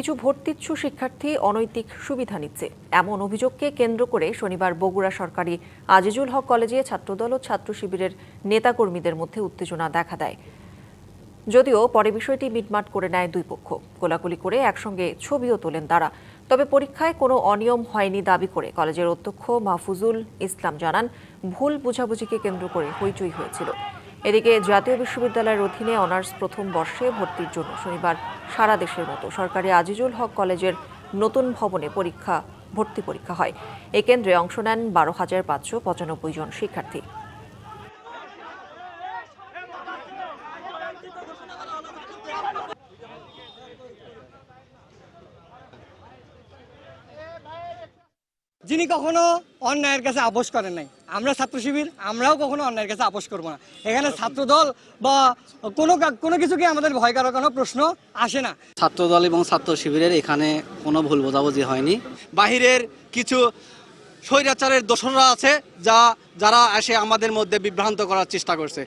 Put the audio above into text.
কিছু ভর্তিচ্ছু শিক্ষার্থী অনৈতিক সুবিধা নিচ্ছে এমন অভিযোগকে কেন্দ্র করে শনিবার বগুড়া সরকারি আজিজুল হক কলেজে ছাত্রদল ও ছাত্র শিবিরের নেতাকর্মীদের মধ্যে উত্তেজনা দেখা দেয়। যদিও পরে বিষয়টি মিটমাট করে নেয় দুই পক্ষ, কোলাকুলি করে একসঙ্গে ছবিও তোলেন তারা। তবে পরীক্ষায় কোনো অনিয়ম হয়নি দাবি করে কলেজের অধ্যক্ষ মাহফুজুল ইসলাম জানান, ভুল বোঝাবুঝিকে কেন্দ্র করে হইচই হয়েছিল। এদিকে জাতীয় বিশ্ববিদ্যালয়ের অধীনে অনার্স প্রথম বর্ষে ভর্তির জন্য শনিবার সারা দেশের মতো সরকারি আজিজুল হক কলেজের নতুন ভবনে ভর্তি পরীক্ষা হয়। এই কেন্দ্রে অংশ নেন 12,595 জন শিক্ষার্থী। যিনি কখনো অন্যায়ের কাছে আপোষ করেন নাই, আমরা ছাত্র শিবির আমরাও কখনো অন্যায়ের কাছে আপোষ করবো না। এখানে ছাত্রদল বা কোনো কিছুকে আমাদের ভয় করার কোনো প্রশ্ন আসে না। ছাত্রদল এবং ছাত্র শিবিরের এখানে কোনো ভুল বোঝাবুঝি হয়নি। বাহিরের কিছু স্বৈরাচারের দোসররা আছে যারা এসে আমাদের মধ্যে বিভ্রান্ত করার চেষ্টা করছে।